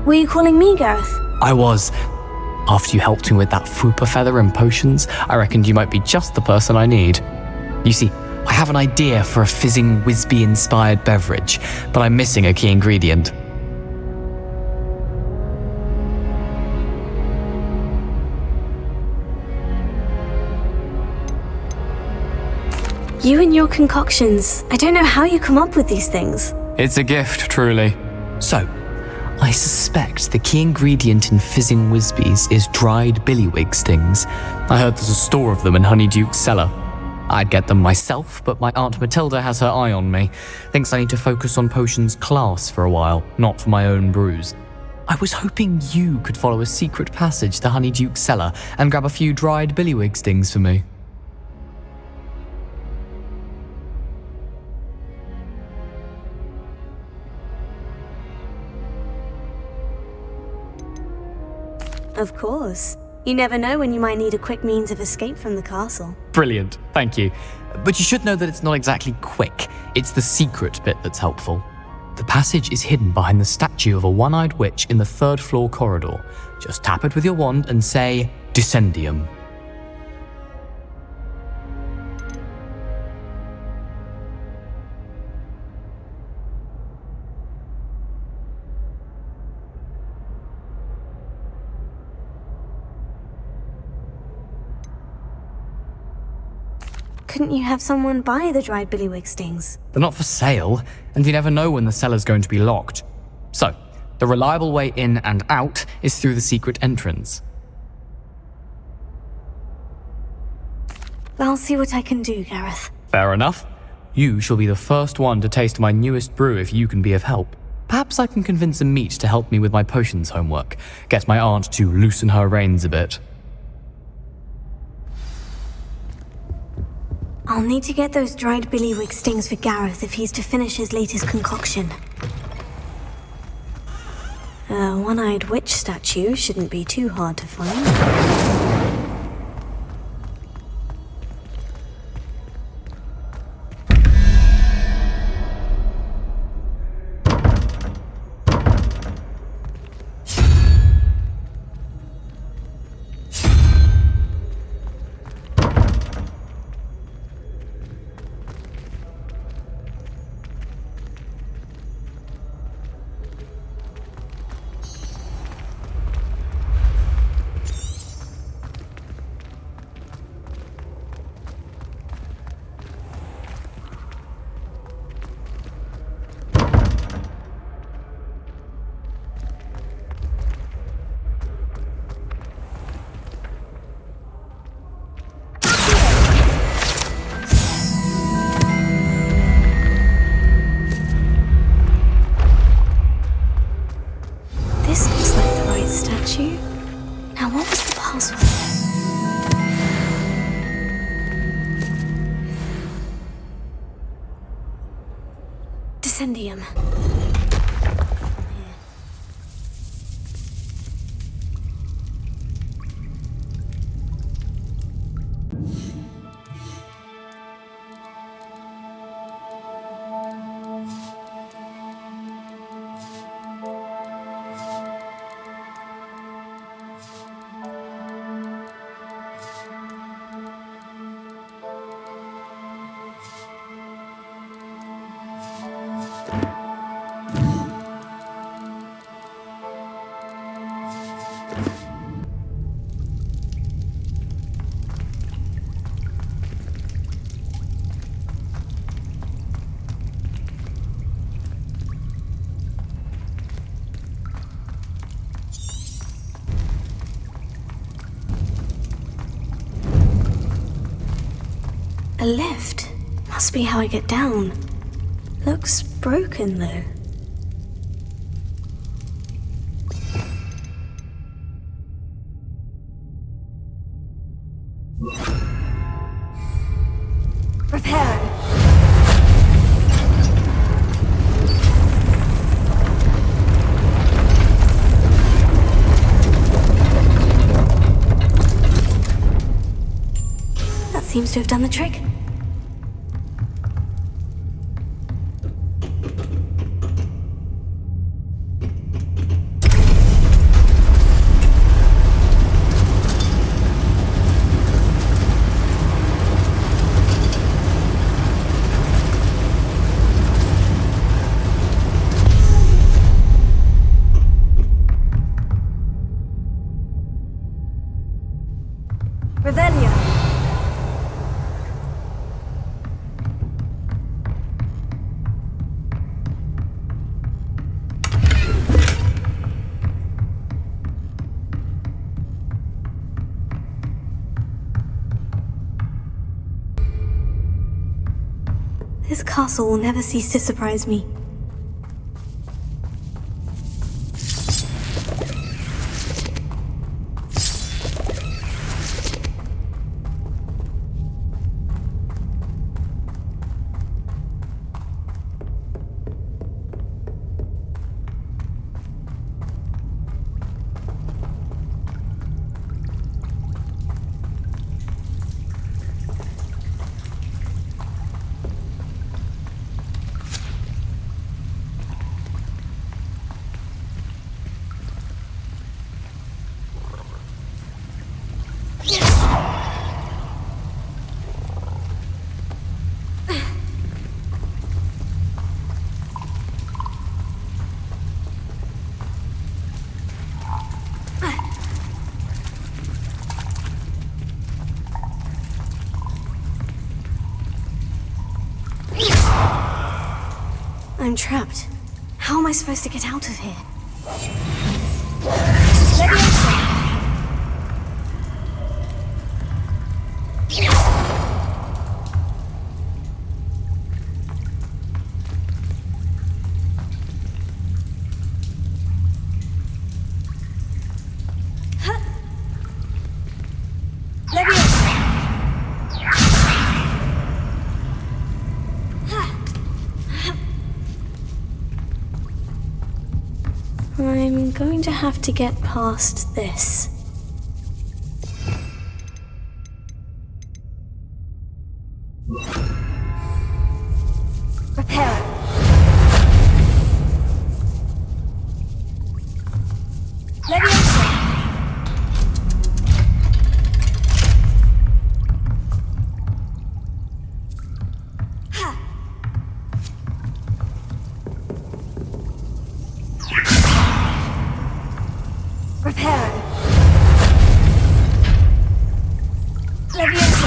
Were you calling me, Gareth? I was. After you helped me with that fupa feather and potions, I reckoned you might be just the person I need. You see, I have an idea for a fizzing Whizbee-inspired beverage, but I'm missing a key ingredient. You and your concoctions. I don't know how you come up with these things. It's a gift, truly. So, I suspect the key ingredient in fizzing Whizbees is dried billywig stings. I heard there's a store of them in Honeyduke's cellar. I'd get them myself, but my Aunt Matilda has her eye on me. Thinks I need to focus on potions class for a while, not for my own brews. I was hoping you could follow a secret passage to Honeyduke's cellar and grab a few dried billywig stings for me. Of course. You never know when you might need a quick means of escape from the castle. Brilliant, thank you. But you should know that it's not exactly quick. It's the secret bit that's helpful. The passage is hidden behind the statue of a one-eyed witch in the third-floor corridor. Just tap it with your wand and say, Dissending. Couldn't you have someone buy the dried billywig stings? They're not for sale, and you never know when the cellar's going to be locked. So, the reliable way in and out is through the secret entrance. I'll see what I can do, Gareth. Fair enough. You shall be the first one to taste my newest brew if you can be of help. Perhaps I can convince a meat to help me with my potions homework, get my aunt to loosen her reins a bit. I'll need to get those dried billywig stings for Gareth if he's to finish his latest concoction. A one-eyed witch statue shouldn't be too hard to find. This looks like the right statue. Now what was the password? Dissending. A lift. Must be how I get down. Looks broken though. Repair. That seems to have done the trick. This castle will never cease to surprise me. I'm trapped. How am I supposed to get out of here? I'm going to have to get past this. Repair. Leviosa. Repair. Leviosa.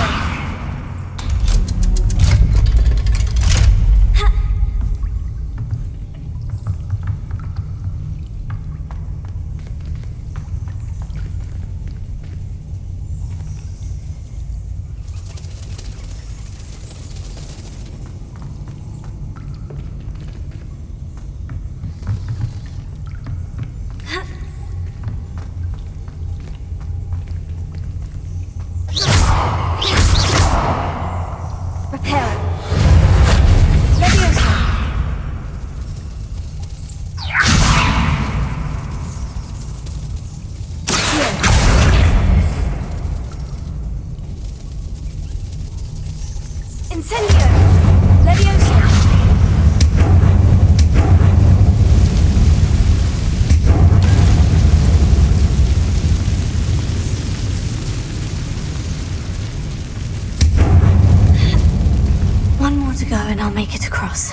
One more to go and I'll make it across.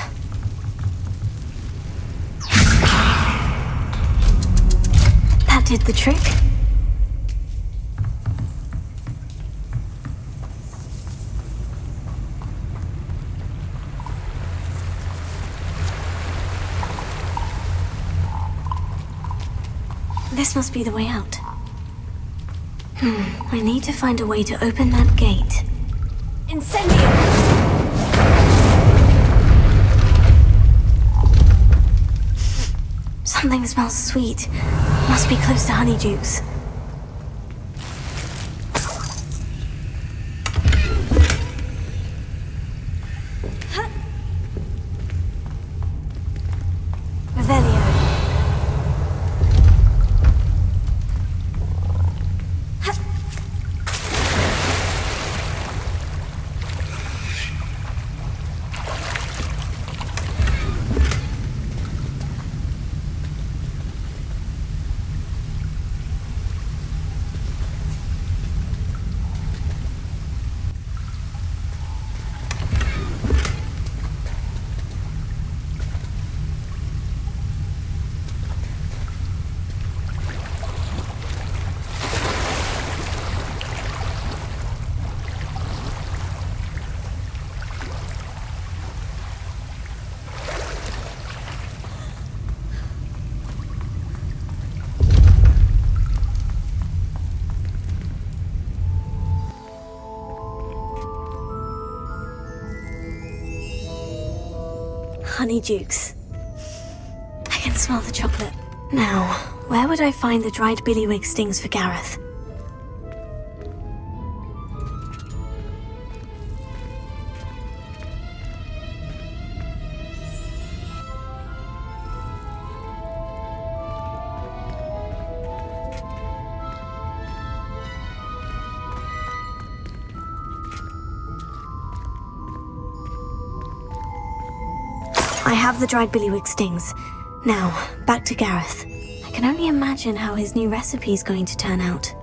That did the trick. This must be the way out. I need to find a way to open that gate. Incendio! Something smells sweet. Must be close to Honeydukes. Revelio. Honeydukes. I can smell the chocolate. Now, where would I find the dried billywig stings for Gareth? I have the dried billywig stings. Now, back to Gareth. I can only imagine how his new recipe's going to turn out.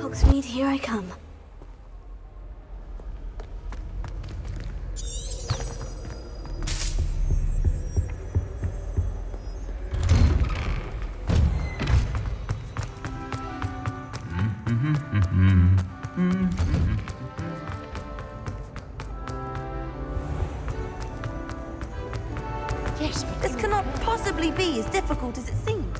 Hogsmeade, here I come. Yes, this cannot possibly be as difficult as it seems.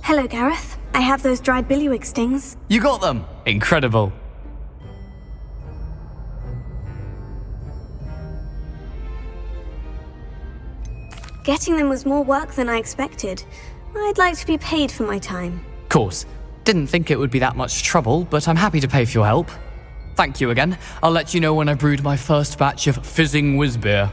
Hello, Gareth. I have those dried billywig stings. You got them! Incredible. Getting them was more work than I expected. I'd like to be paid for my time. Course. Didn't think it would be that much trouble, but I'm happy to pay for your help. Thank you again. I'll let you know when I brewed my first batch of fizzing whizbeer.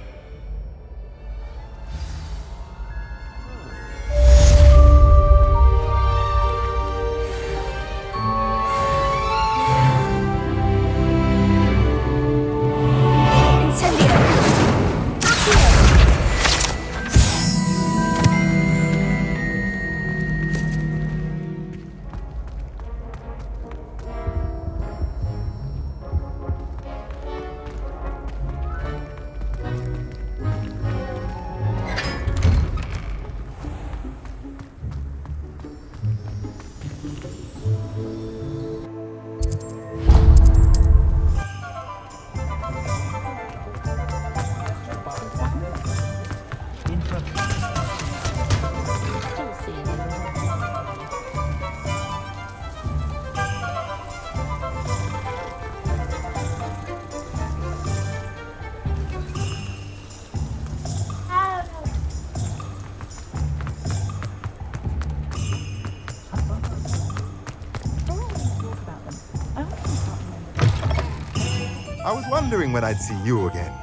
was wondering when I'd see you again.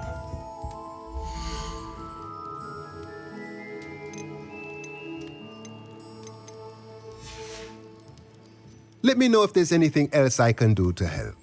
Let me know if there's anything else I can do to help.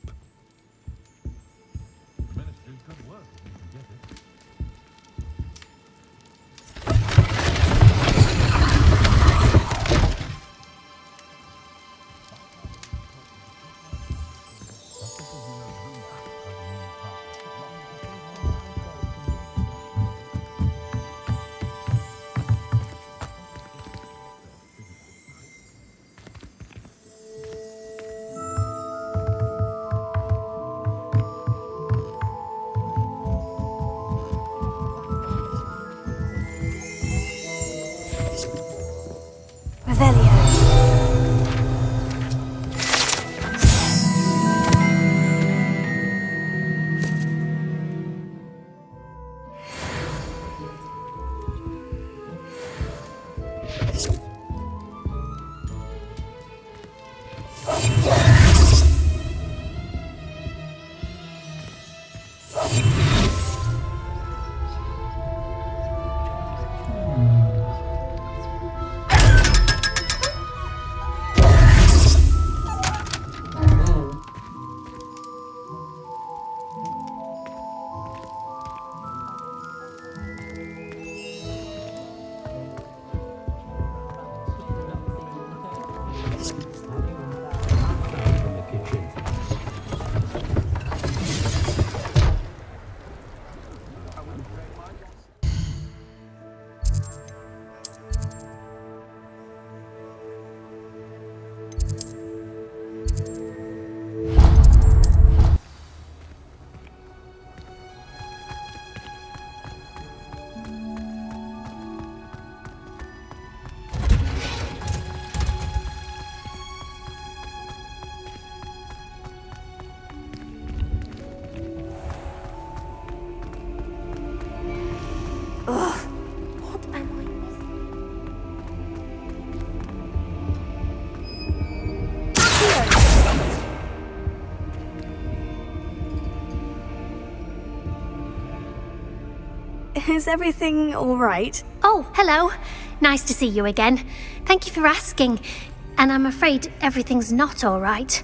Is everything all right? Oh, hello. Nice to see you again. Thank you for asking. And I'm afraid everything's not all right.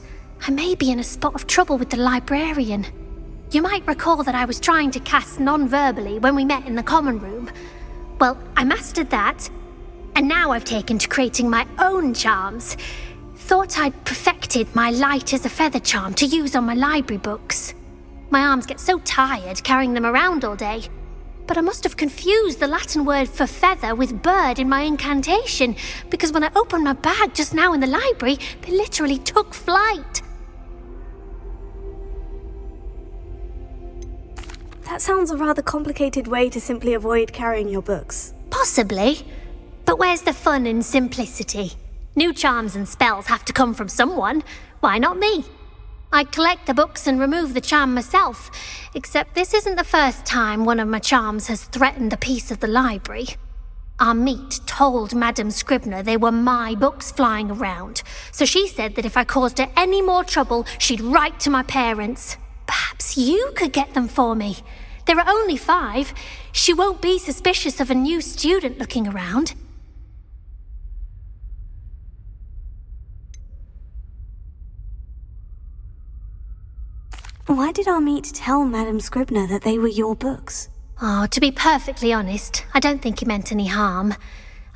I may be in a spot of trouble with the librarian. You might recall that I was trying to cast non-verbally when we met in the common room. Well, I mastered that. And now I've taken to creating my own charms. Thought I'd perfected my light as a feather charm to use on my library books. My arms get so tired carrying them around all day. But I must have confused the Latin word for feather with bird in my incantation, because when I opened my bag just now in the library, they literally took flight. That sounds a rather complicated way to simply avoid carrying your books. Possibly. But where's the fun in simplicity? New charms and spells have to come from someone. Why not me? I collect the books and remove the charm myself, except this isn't the first time one of my charms has threatened the peace of the library. Our meet told Madame Scribner they were my books flying around, so she said that if I caused her any more trouble, she'd write to my parents. Perhaps you could get them for me. There are only 5. She won't be suspicious of a new student looking around. Why did our meet tell Madame Scribner that they were your books? Oh, to be perfectly honest, I don't think he meant any harm.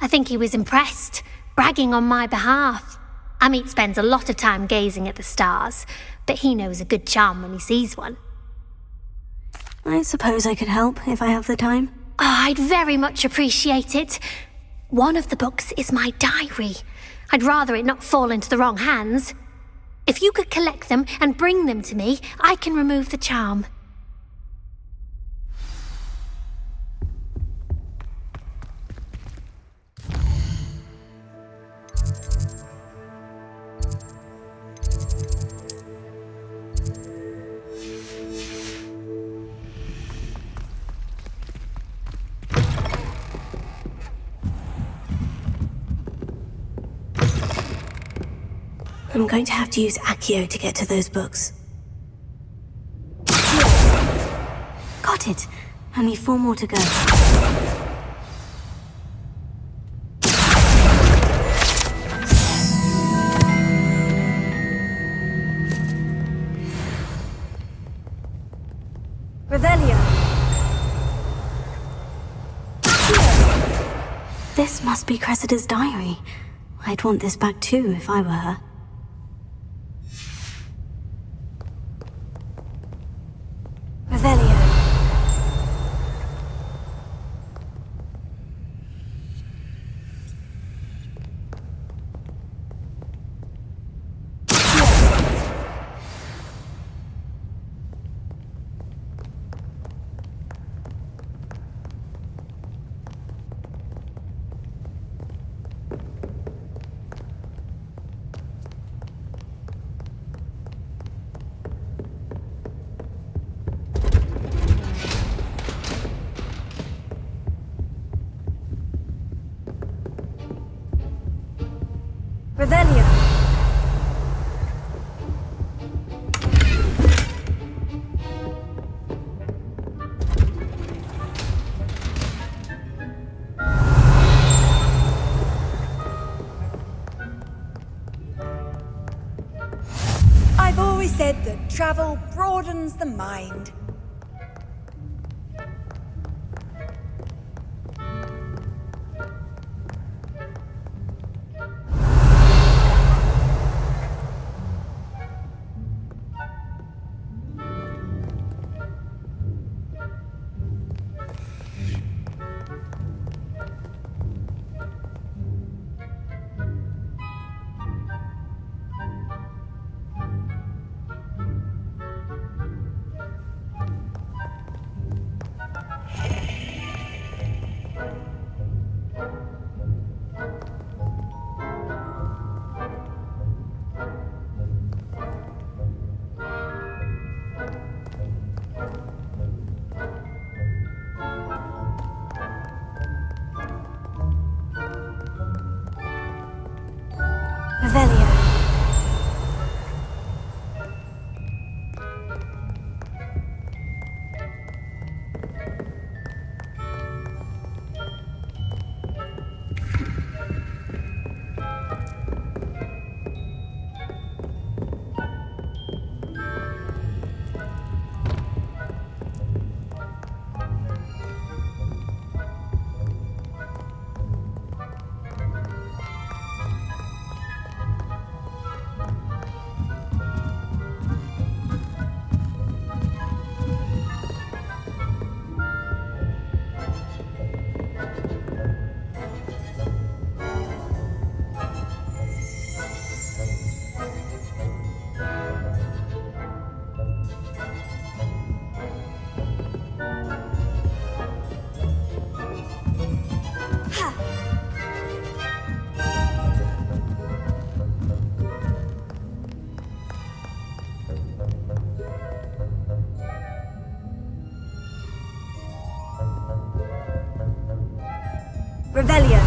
I think he was impressed, bragging on my behalf. Amit spends a lot of time gazing at the stars, but he knows a good charm when he sees one. I suppose I could help if I have the time. Oh, I'd very much appreciate it. One of the books is my diary. I'd rather it not fall into the wrong hands. If you could collect them and bring them to me, I can remove the charm. I'm going to have to use Accio to get to those books. Got it. Only 4 more to go. Revelio. This must be Cressida's diary. I'd want this back too if I were her. Revelio. Revelio. I've always said that travel broadens the mind. Revelio. Revelio.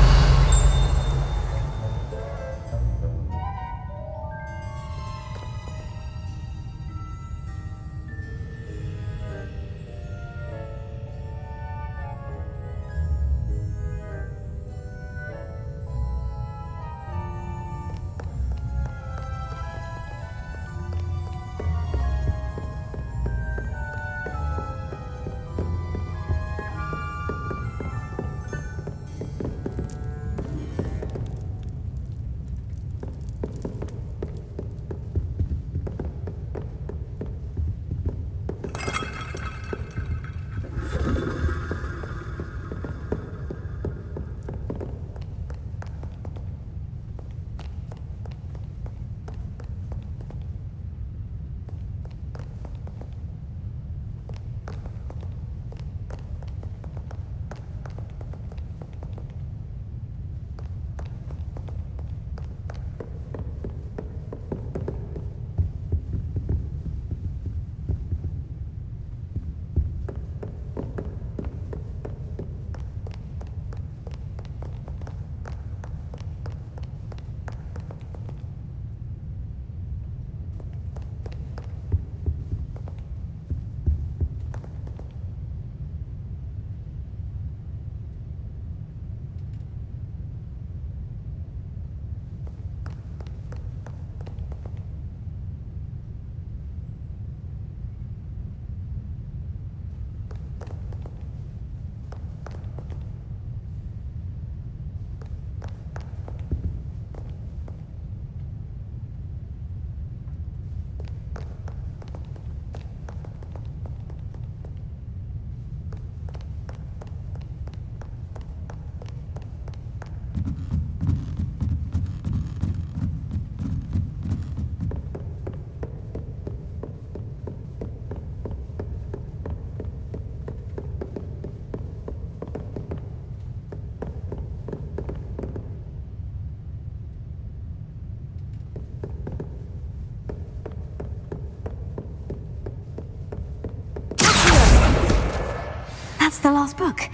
That's the last book.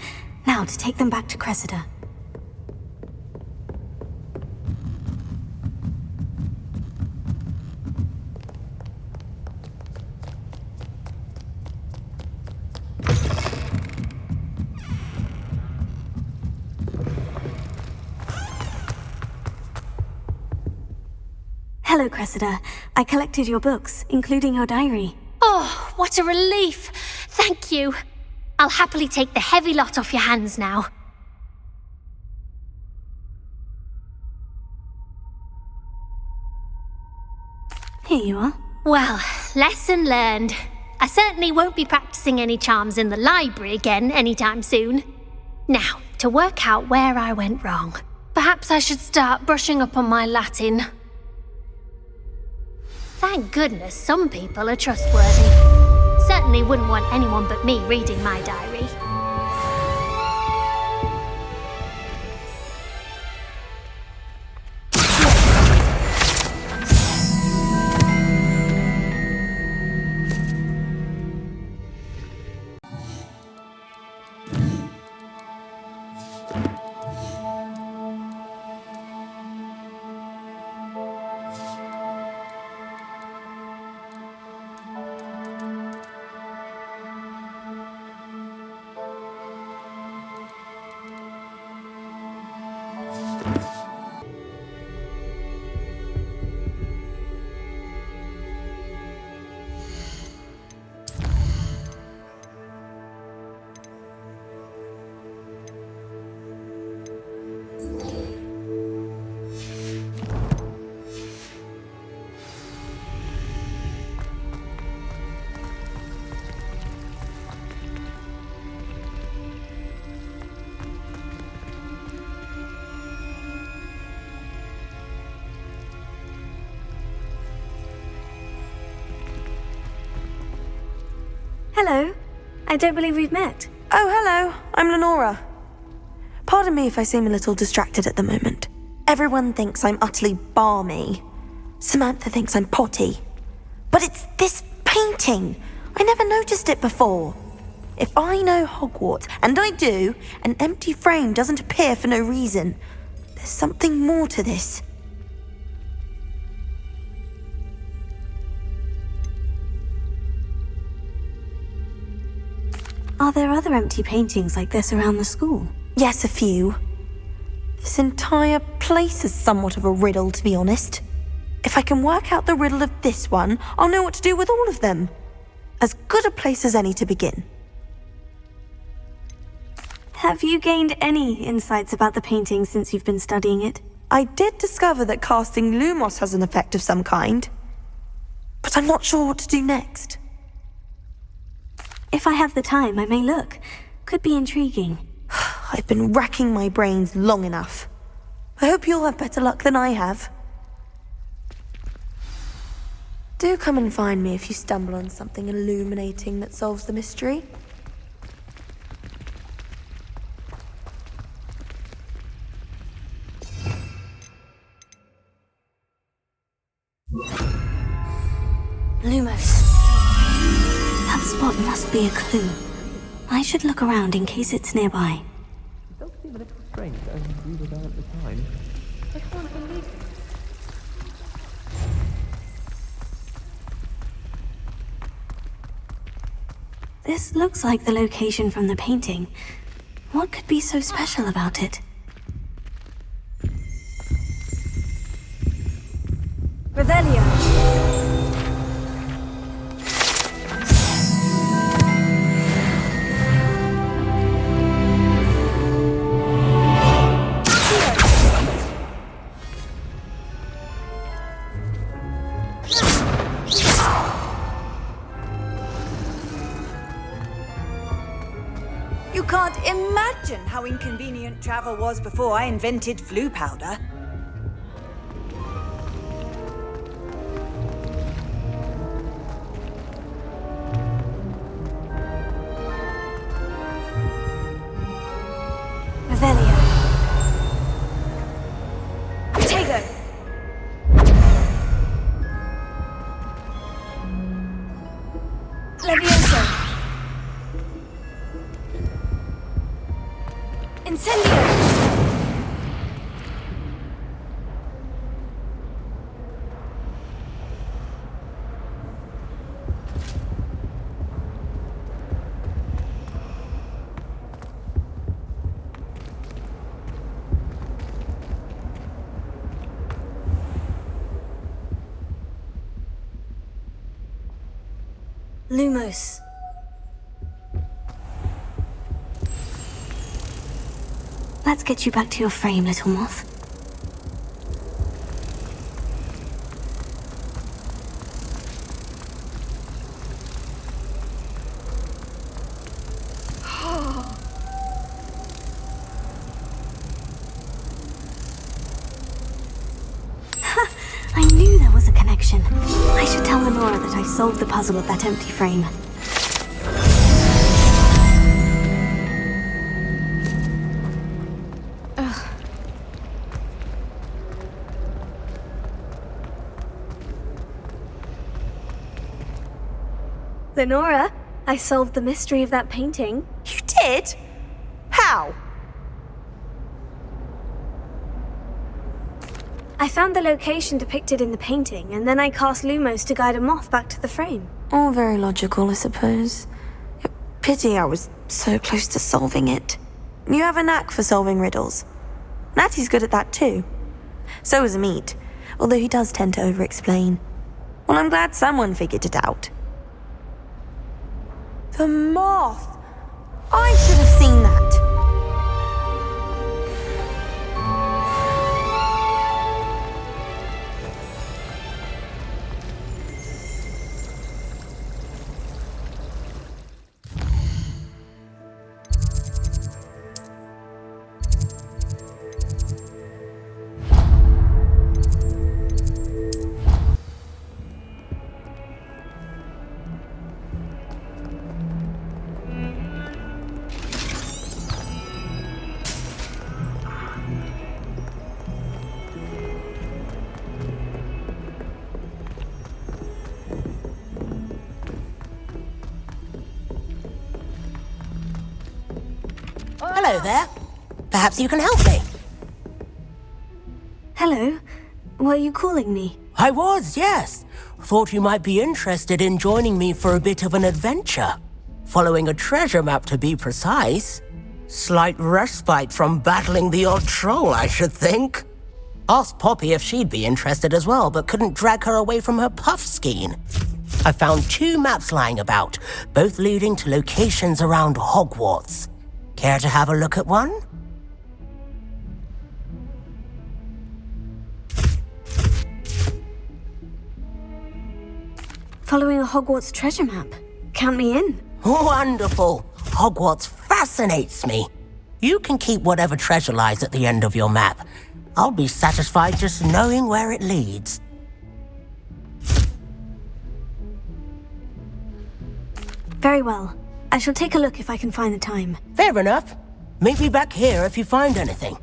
Now to take them back to Cressida. Hello, Cressida. I collected your books, including your diary. Oh, what a relief! Thank you. I'll happily take the heavy lot off your hands now. Here you are. Well, lesson learned. I certainly won't be practicing any charms in the library again anytime soon. Now, to work out where I went wrong. Perhaps I should start brushing up on my Latin. Thank goodness some people are trustworthy. Certainly wouldn't want anyone but me reading my diary. Hello. I don't believe we've met. Oh, hello. I'm Lenora. Pardon me if I seem a little distracted at the moment. Everyone thinks I'm utterly balmy. Samantha thinks I'm potty. But it's this painting. I never noticed it before. If I know Hogwarts, and I do, an empty frame doesn't appear for no reason. There's something more to this. Are there other empty paintings like this around the school? Yes, a few. This entire place is somewhat of a riddle, to be honest. If I can work out the riddle of this one, I'll know what to do with all of them. As good a place as any to begin. Have you gained any insights about the painting since you've been studying it? I did discover that casting Lumos has an effect of some kind. But I'm not sure what to do next. If I have the time, I may look. Could be intriguing. I've been racking my brains long enough. I hope you'll have better luck than I have. Do come and find me if you stumble on something illuminating that solves the mystery. Lumos. That spot must be a clue. I should look around in case it's nearby. It does seem a little strange that only we were there at the time. I can't believe it. This looks like the location from the painting. What could be so special about it? Revelio. You can't imagine how inconvenient travel was before I invented flu powder. Revelio. Tego. Levioso. Incendio! Lumos. Let's get you back to your frame, little moth. I knew there was a connection. I should tell Lenora that I solved the puzzle of that empty frame. Lenora, I solved the mystery of that painting. You did? How? I found the location depicted in the painting, and then I cast Lumos to guide a moth back to the frame. All very logical, I suppose. Pity I was so close to solving it. You have a knack for solving riddles. Natty's good at that too. So is Amit, although he does tend to over-explain. Well, I'm glad someone figured it out. The moth! I should have seen that. Hello there. Perhaps you can help me. Hello. Were you calling me? I was, yes. Thought you might be interested in joining me for a bit of an adventure. Following a treasure map, to be precise. Slight respite from battling the odd troll, I should think. Asked Poppy if she'd be interested as well, but couldn't drag her away from her puff skein. I found 2 maps lying about, both leading to locations around Hogwarts. Care to have a look at one? Following a Hogwarts treasure map. Count me in. Wonderful. Hogwarts fascinates me. You can keep whatever treasure lies at the end of your map. I'll be satisfied just knowing where it leads. Very well. I shall take a look if I can find the time. Fair enough. Meet me back here if you find anything.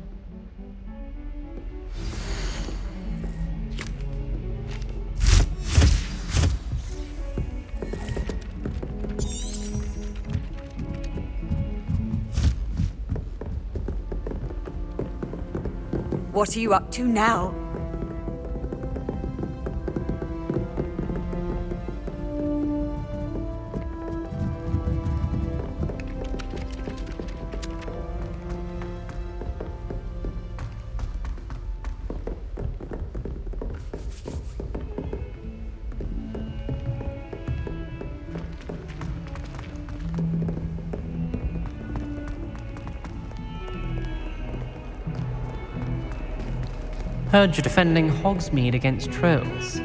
What are you up to now? Heard you're defending Hogsmeade against trolls.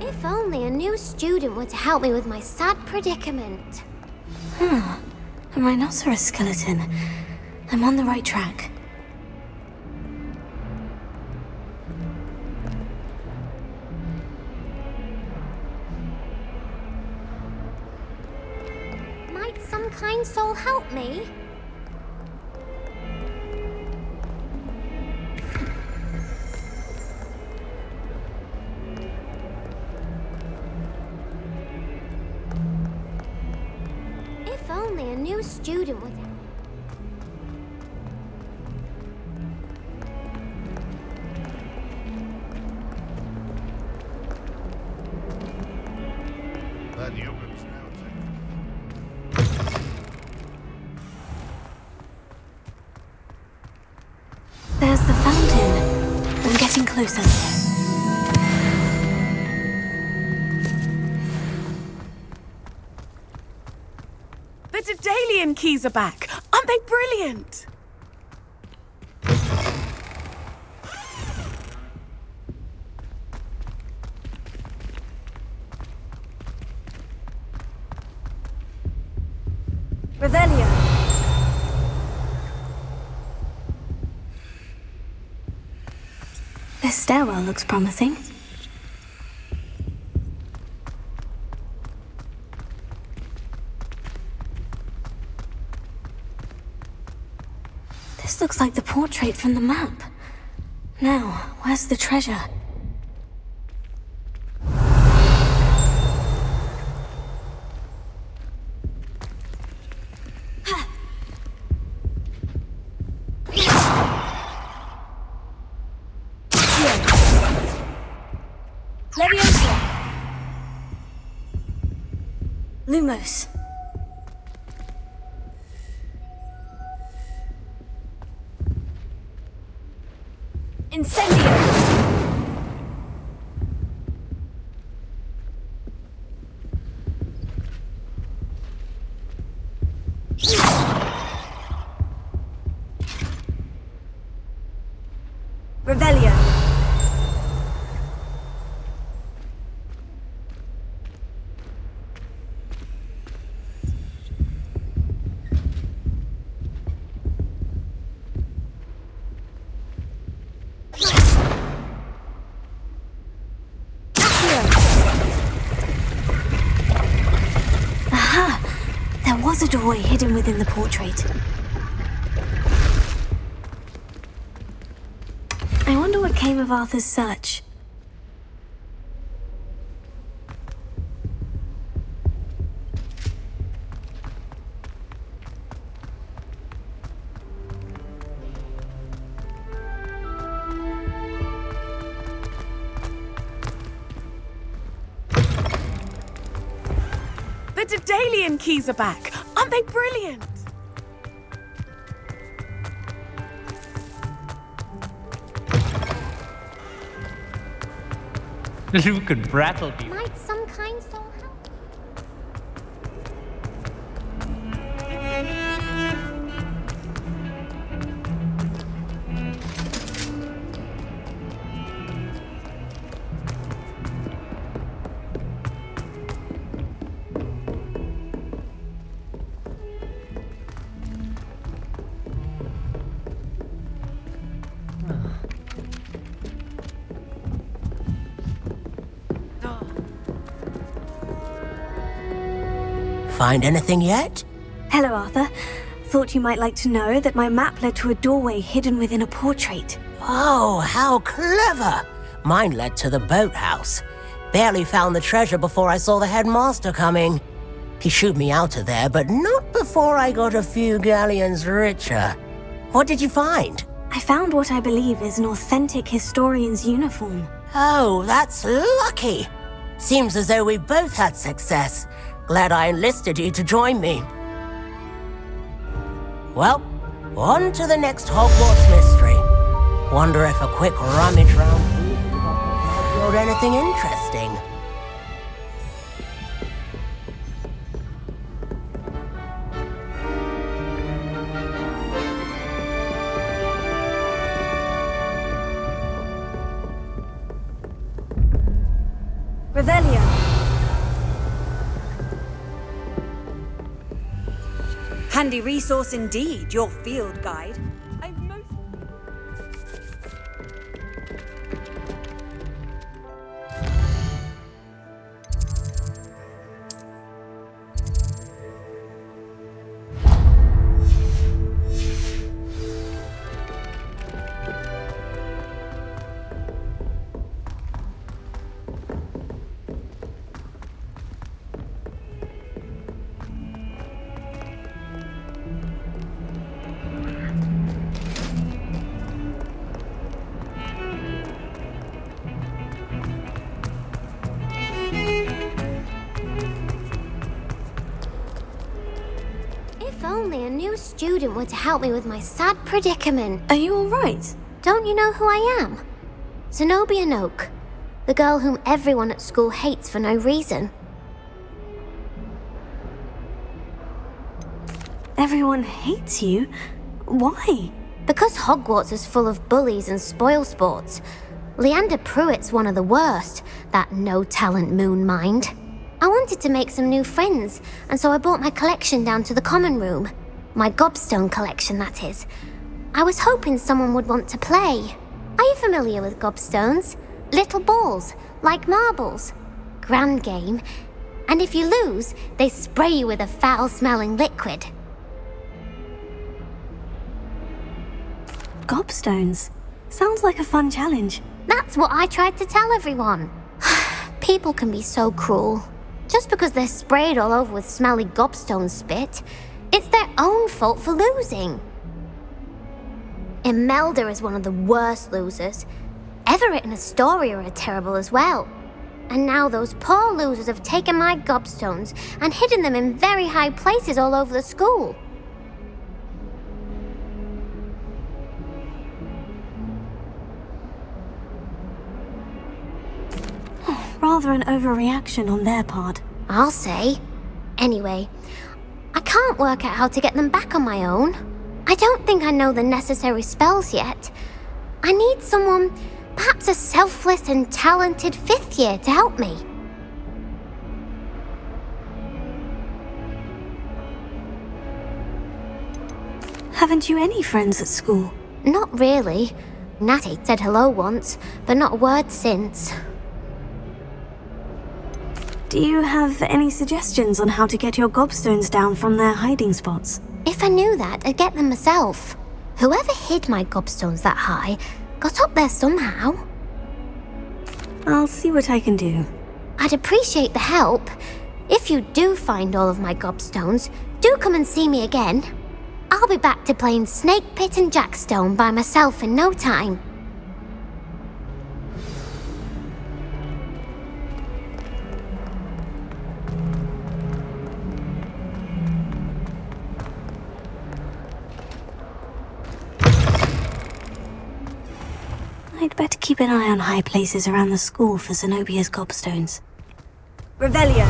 If only a new student were to help me with my sad predicament. A rhinoceros skeleton. I'm on the right track. some kind soul help me? If only a new student would... There's the fountain. I'm getting closer. The Daedalian Keys are back! Aren't they brilliant? Revelio. This stairwell looks promising. This looks like the portrait from the map. Now, where's the treasure? Leviosa. Lumos. Incendio. Revelio. Aha! There was a doorway hidden within the portrait. I wonder what came of Arthur's search. The Daedalian Keys are back! Aren't they brilliant? Luke and Brattleby. Might some kind soul help? Find anything yet? Hello, Arthur. Thought you might like to know that my map led to a doorway hidden within a portrait. Oh, how clever! Mine led to the boathouse. Barely found the treasure before I saw the headmaster coming. He shooed me out of there, but not before I got a few galleons richer. What did you find? I found what I believe is an authentic historian's uniform. Oh, that's lucky. Seems as though we both had success. Glad I enlisted you to join me. Well, on to the next Hogwarts mystery. Wonder if a quick rummage round might build anything interesting. Revelio. Handy resource indeed, your field guide. new student were to help me with my sad predicament. Are you alright? Don't you know who I am? Zenobia Noak, the girl whom everyone at school hates for no reason. Everyone hates you? Why? Because Hogwarts is full of bullies and spoilsports. Leander Pruitt's one of the worst, that no-talent moon mind. I wanted to make some new friends, and so I brought my collection down to the common room. My Gobstone collection, that is. I was hoping someone would want to play. Are you familiar with Gobstones? Little balls, like marbles. Grand game. And if you lose, they spray you with a foul-smelling liquid. Gobstones? Sounds like a fun challenge. That's what I tried to tell everyone. People can be so cruel. Just because they're sprayed all over with smelly gobstone spit, it's their own fault for losing. Imelda is one of the worst losers. Everett and Astoria are terrible as well. And now those poor losers have taken my gobstones and hidden them in very high places all over the school. Rather an overreaction on their part. I'll say. Anyway, I can't work out how to get them back on my own. I don't think I know the necessary spells yet. I need someone, perhaps a selfless and talented 5th year to help me. Haven't you any friends at school? Not really. Natty said hello once, but not a word since. Do you have any suggestions on how to get your gobstones down from their hiding spots? If I knew that, I'd get them myself. Whoever hid my gobstones that high got up there somehow. I'll see what I can do. I'd appreciate the help. If you do find all of my gobstones, do come and see me again. I'll be back to playing Snake Pit and Jackstone by myself in no time. I'd better keep an eye on high places around the school for Zenobia's gobstones. Revelio.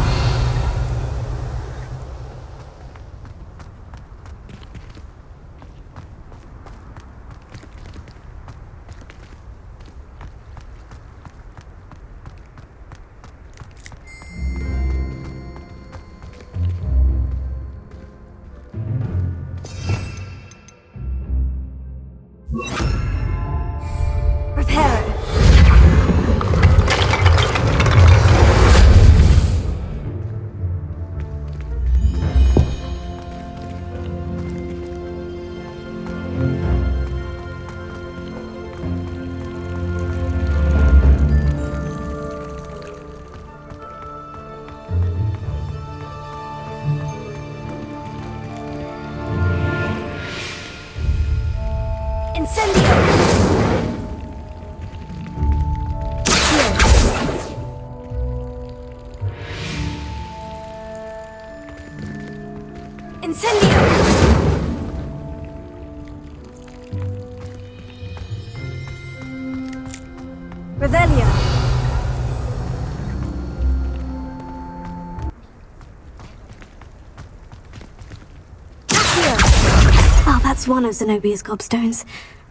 That's one of Zenobia's gobstones.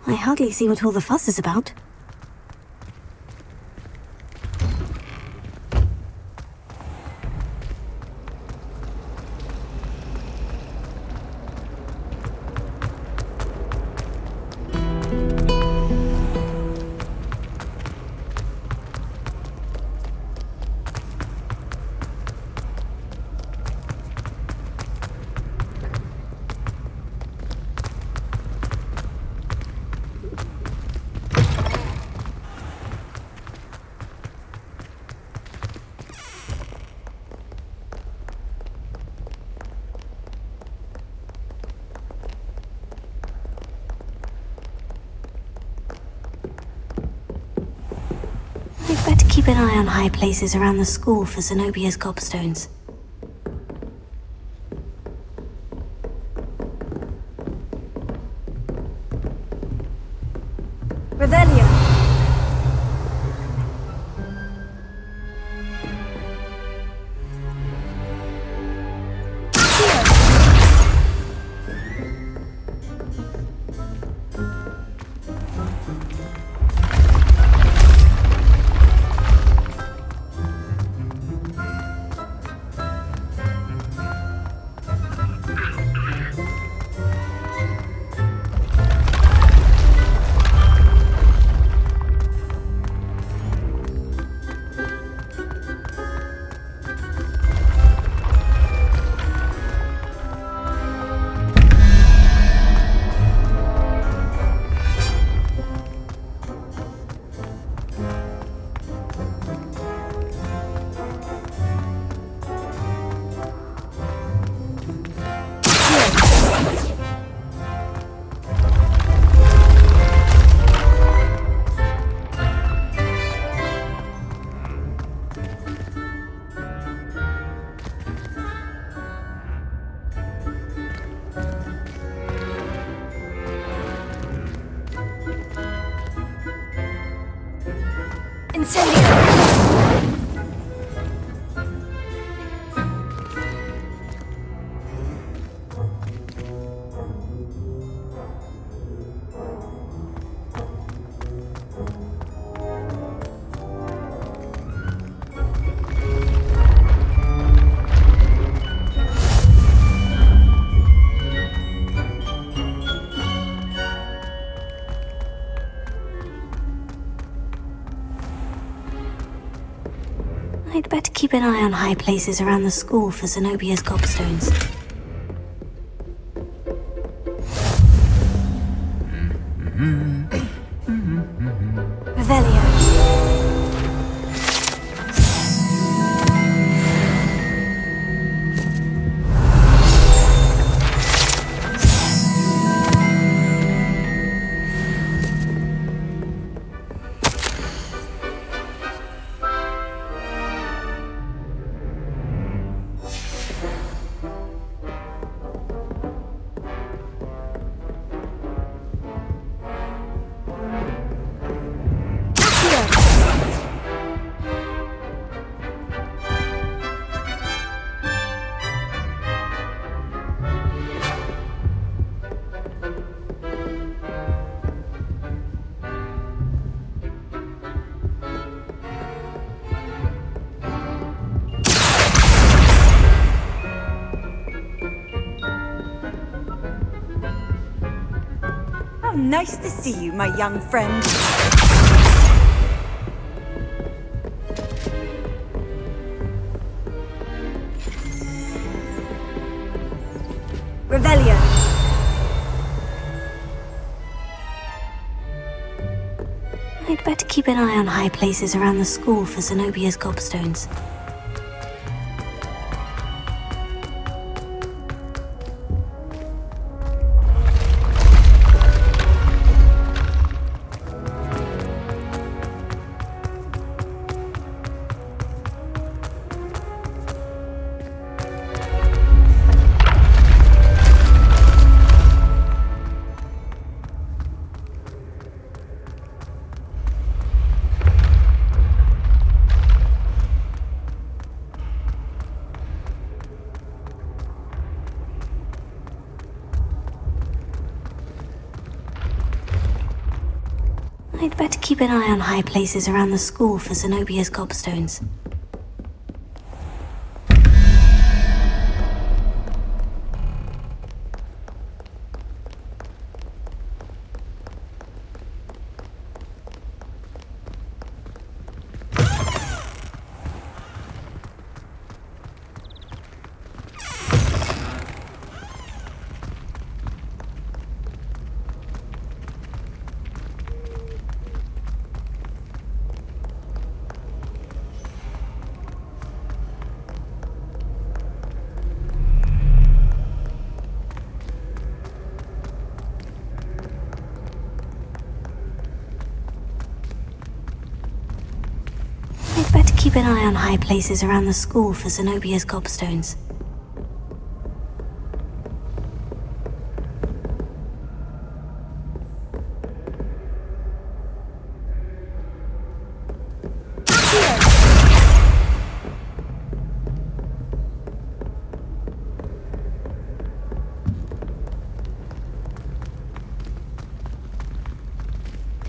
I hardly see what all the fuss is about. Keep an eye on high places around the school for Zenobia's gobstones. Incendio! I'd better keep an eye on high places around the school for Zenobia's gobstones. Revelio. How nice to see you, my young friend. Revelio. I'd better keep an eye on high places around the school for Zenobia's gobstones. I'd better keep an eye on high places around the school for Zenobia's gobstones. I'd better keep an eye on high places around the school for Zenobia's gobstones.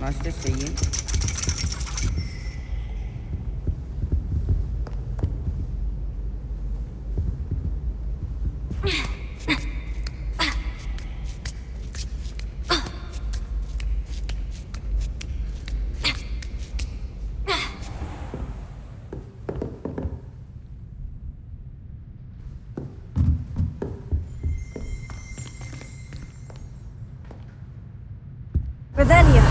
Nice to see you. Revelio.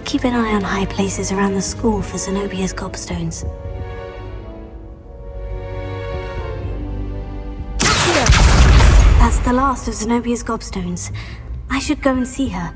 keep an eye on high places around the school for Zenobia's gobstones. That's the last of Zenobia's gobstones. I should go and see her.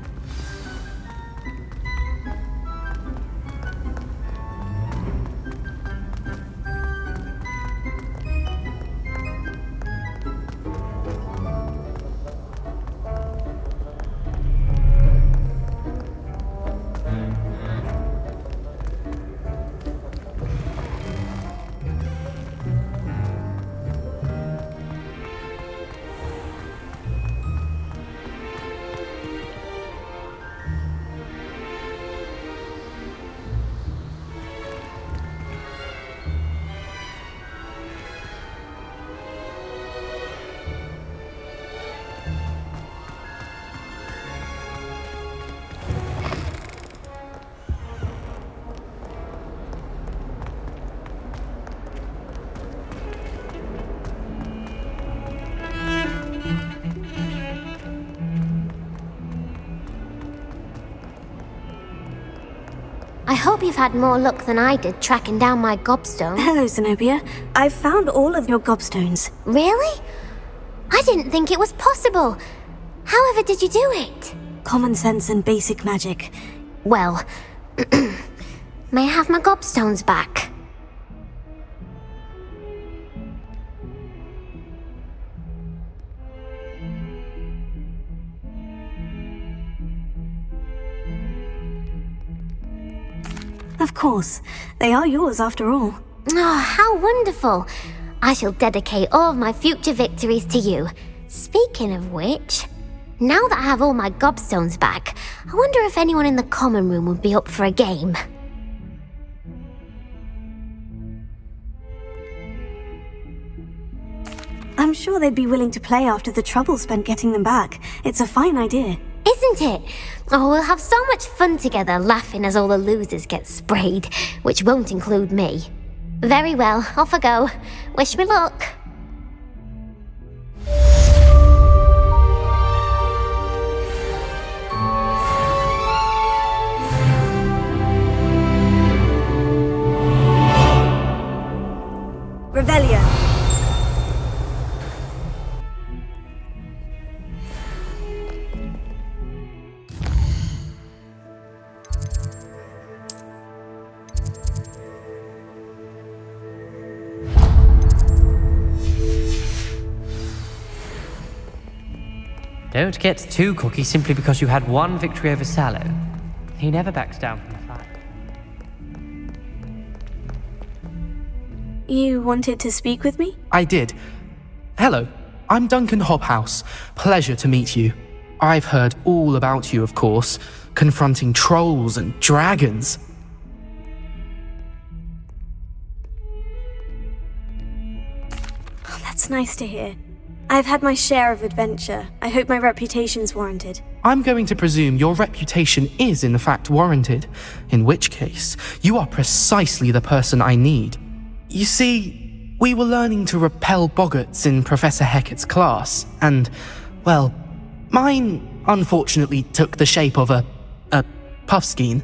I hope you've had more luck than I did tracking down my gobstone. Hello, Zenobia. I've found all of your gobstones. Really? I didn't think it was possible. However did you do it? Common sense and basic magic. Well, may I have my gobstones back? Of course. They are yours after all. Oh, how wonderful. I shall dedicate all of my future victories to you. Speaking of which, now that I have all my gobstones back, I wonder if anyone in the common room would be up for a game. I'm sure they'd be willing to play after the trouble spent getting them back. It's a fine idea. Isn't it? Oh, we'll have so much fun together laughing as all the losers get sprayed, which won't include me. Very well, off I go. Wish me luck. Revelio. Don't get too cocky simply because you had one victory over Sallow. He never backs down from the fight. You wanted to speak with me? I did. Hello, I'm Duncan Hobhouse. Pleasure to meet you. I've heard all about you, of course, confronting trolls and dragons. Oh, that's nice to hear. I've had my share of adventure. I hope my reputation's warranted. I'm going to presume your reputation is in fact warranted, in which case, you are precisely the person I need. You see, we were learning to repel boggarts in Professor Hecat's class, and, well, mine unfortunately took the shape of a puffskein.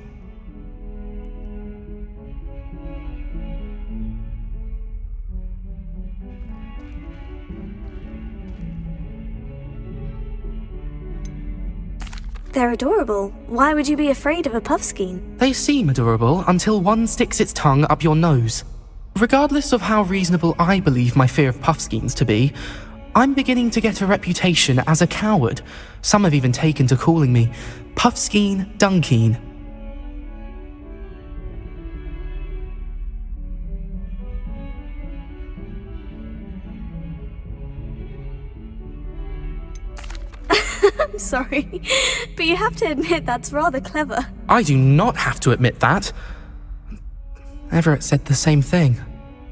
They're adorable. Why would you be afraid of a puffskein? They seem adorable until one sticks its tongue up your nose. Regardless of how reasonable I believe my fear of puffskeins to be, I'm beginning to get a reputation as a coward. Some have even taken to calling me Puffskein Dunkeen. I'm sorry, but you have to admit that's rather clever. I do not have to admit that. Everett said the same thing.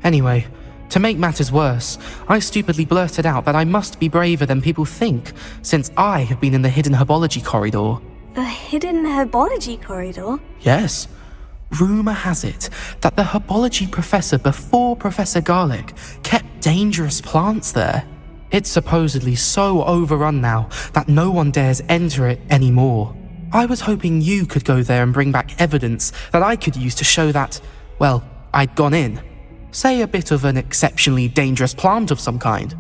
Anyway, to make matters worse, I stupidly blurted out that I must be braver than people think, since I have been in the hidden herbology corridor. The hidden herbology corridor? Yes. Rumour has it that the herbology professor before Professor Garlic kept dangerous plants there. It's supposedly so overrun now that no one dares enter it anymore. I was hoping you could go there and bring back evidence that I could use to show that, well, I'd gone in. Say a bit of an exceptionally dangerous plant of some kind.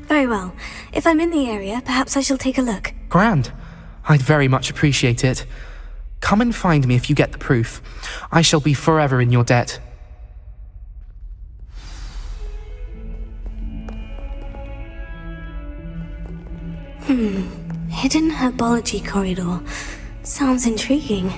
Very well. If I'm in the area, perhaps I shall take a look. Grand. I'd very much appreciate it. Come and find me if you get the proof. I shall be forever in your debt. Hidden herbology corridor. Sounds intriguing.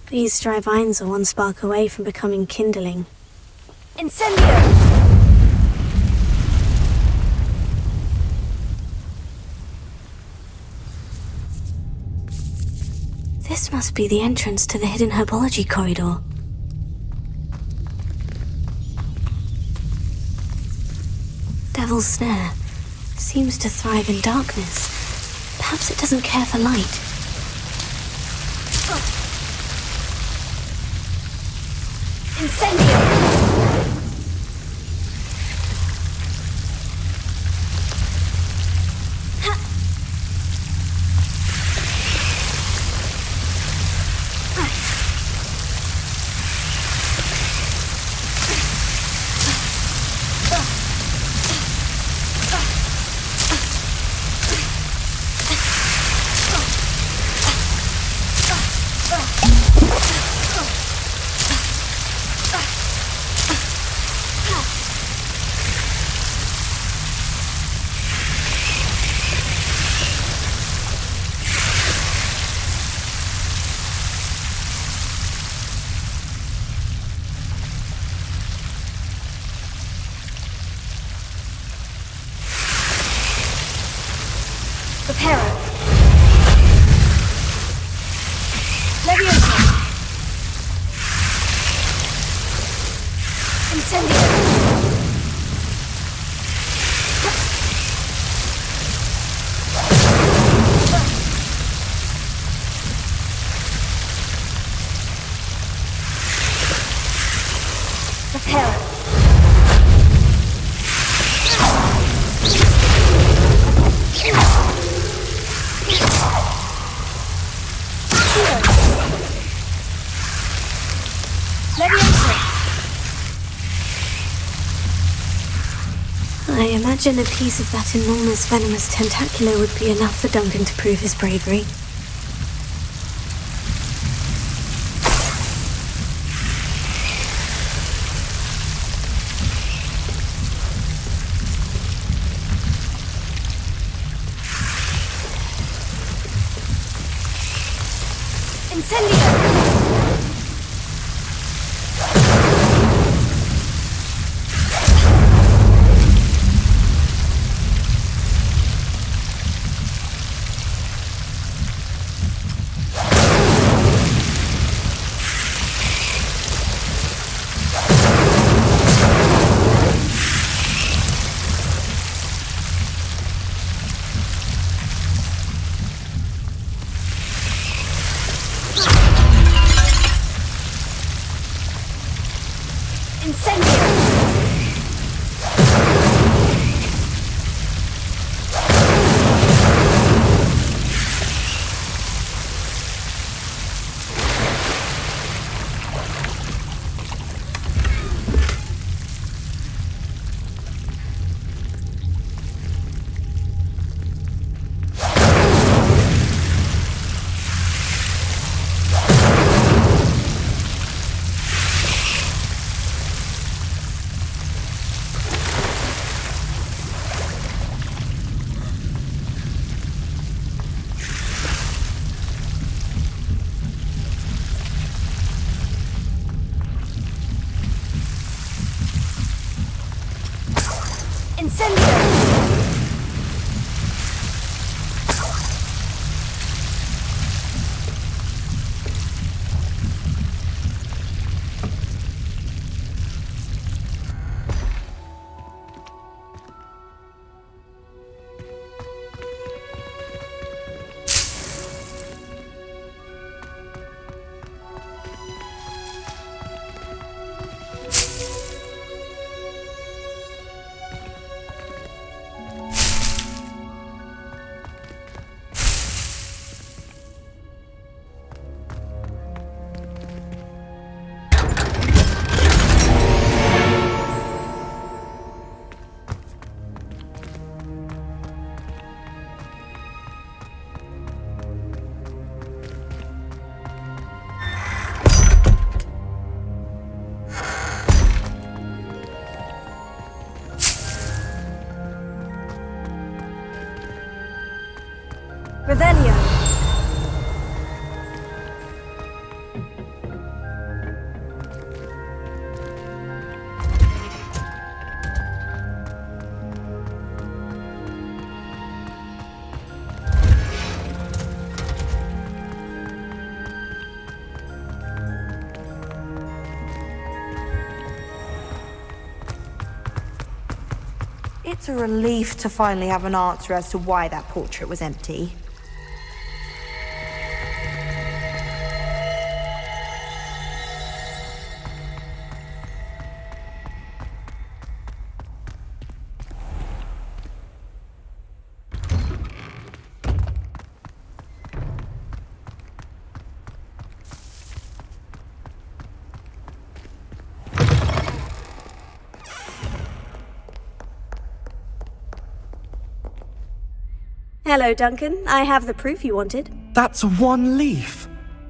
These dry vines are one spark away from becoming kindling. Incendio! This must be the entrance to the hidden herbology corridor. Devil's Snare seems to thrive in darkness. Perhaps it doesn't care for light. Incendio! Preparo. Leviosa. Incendio. Preparo. I imagine a piece of that enormous venomous tentacular would be enough for Duncan to prove his bravery. Incendio! Revelio. It's a relief to finally have an answer as to why that portrait was empty. Hello, Duncan. I have the proof you wanted. That's one leaf.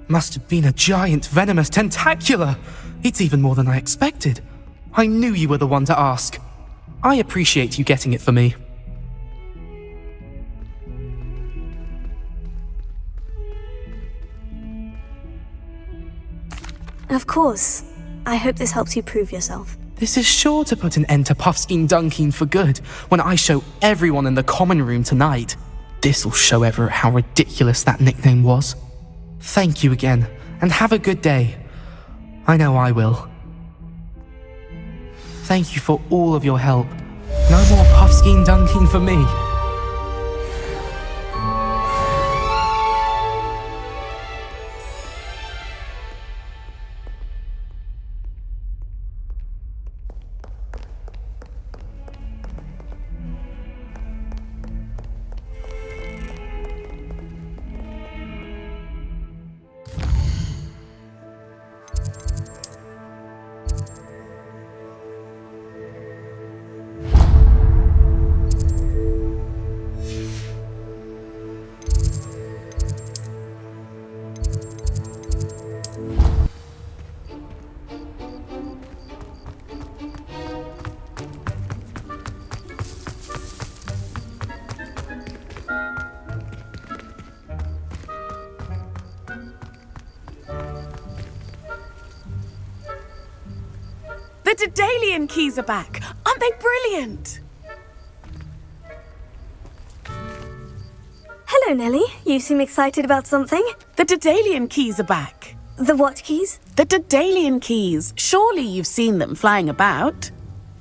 Must have been a giant venomous tentacula. It's even more than I expected. I knew you were the one to ask. I appreciate you getting it for me. Of course. I hope this helps you prove yourself. This is sure to put an end to Puffskein Dunkeen for good when I show everyone in the common room tonight. This'll show Everett how ridiculous that nickname was. Thank you again, and have a good day. I know I will. Thank you for all of your help. No more Puffskein Dunkeen for me. The Daedalian Keys are back! Aren't they brilliant? Hello, Nellie. You seem excited about something. The Daedalian Keys are back. The what keys? The Daedalian Keys. Surely you've seen them flying about.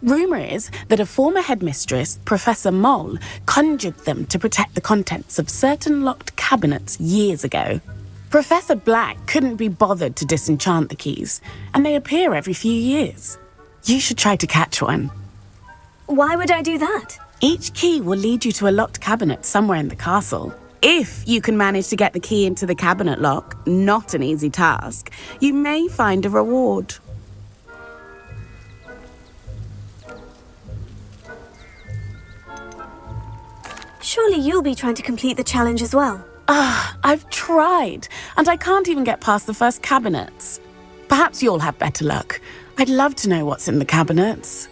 Rumour is that a former headmistress, Professor Moll, conjured them to protect the contents of certain locked cabinets years ago. Professor Black couldn't be bothered to disenchant the keys, and they appear every few years. You should try to catch one. Why would I do that? Each key will lead you to a locked cabinet somewhere in the castle. If you can manage to get the key into the cabinet lock, not an easy task, you may find a reward. Surely you'll be trying to complete the challenge as well. I've tried, and I can't even get past the first cabinets. Perhaps you'll have better luck. I'd love to know what's in the cabinets.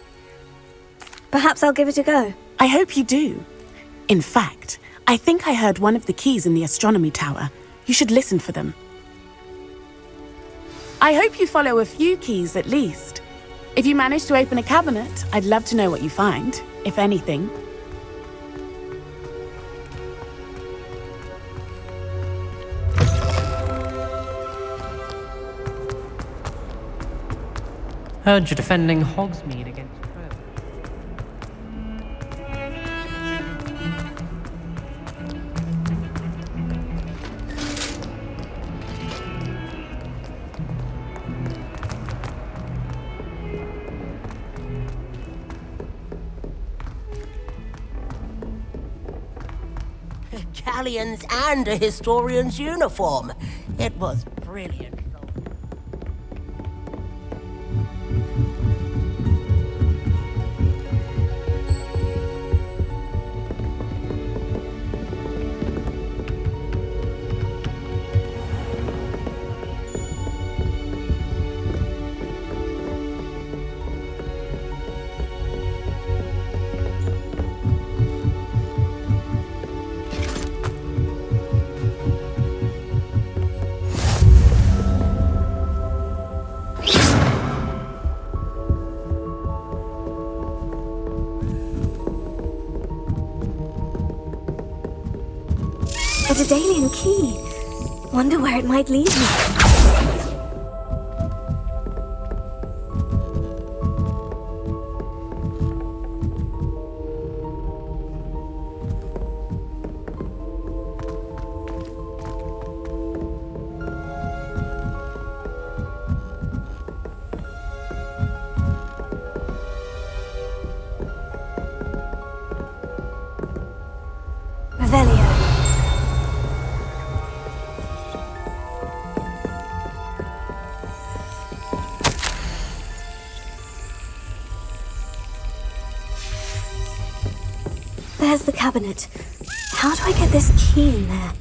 Perhaps I'll give it a go. I hope you do. In fact, I think I heard one of the keys in the astronomy tower. You should listen for them. I hope you follow a few keys at least. If you manage to open a cabinet, I'd love to know what you find, if anything. Heard you're defending Hogsmeade against Trevor. Galleons and a historian's uniform. It was brilliant. A Daedalian key. Wonder where it might lead me. Revelio. There's the cabinet. How do I get this key in there?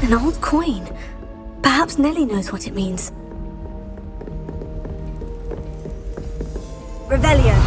An old coin. Perhaps Nellie knows what it means. Revelio.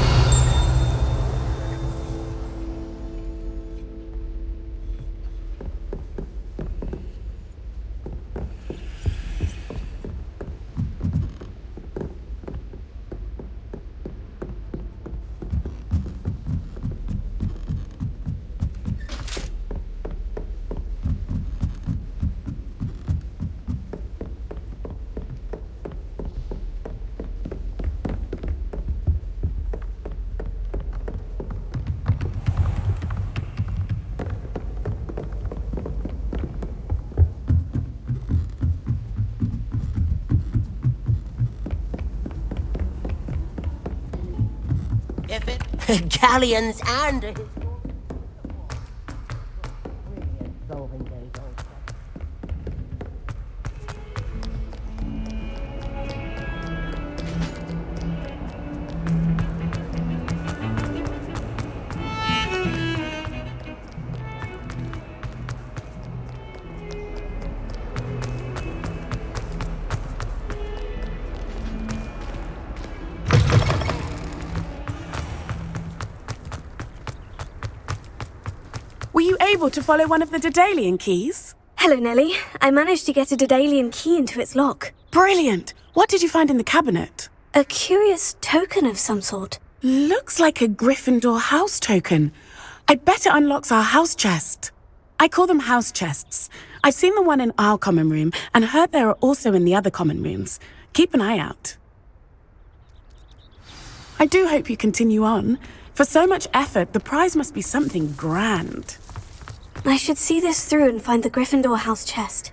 Galleons and a able to follow one of the Daedalian Keys? Hello, Nellie. I managed to get a Daedalian key into its lock. Brilliant! What did you find in the cabinet? A curious token of some sort. Looks like a Gryffindor house token. I bet it unlocks our house chest. I call them house chests. I've seen the one in our common room and heard there are also in the other common rooms. Keep an eye out. I do hope you continue on. For so much effort, the prize must be something grand. I should see this through and find the Gryffindor house chest.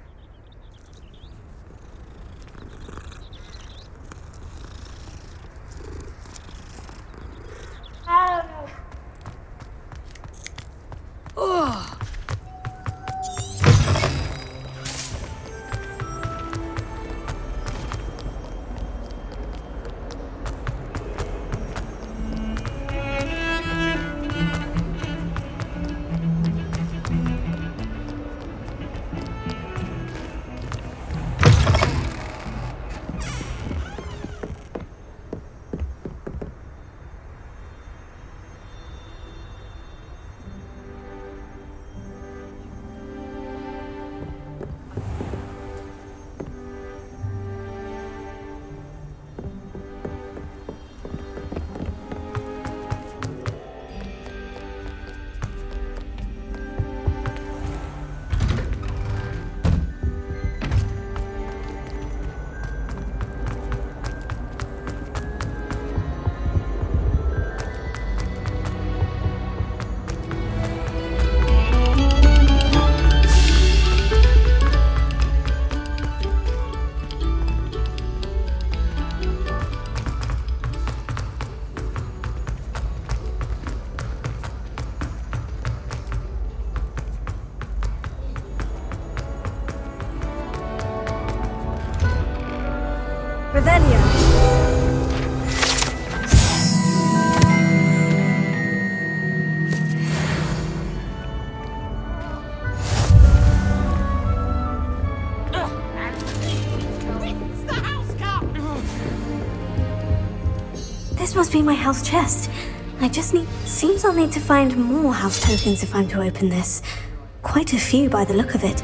This must be my house chest. Seems I'll need to find more house tokens if I'm to open this. Quite a few by the look of it.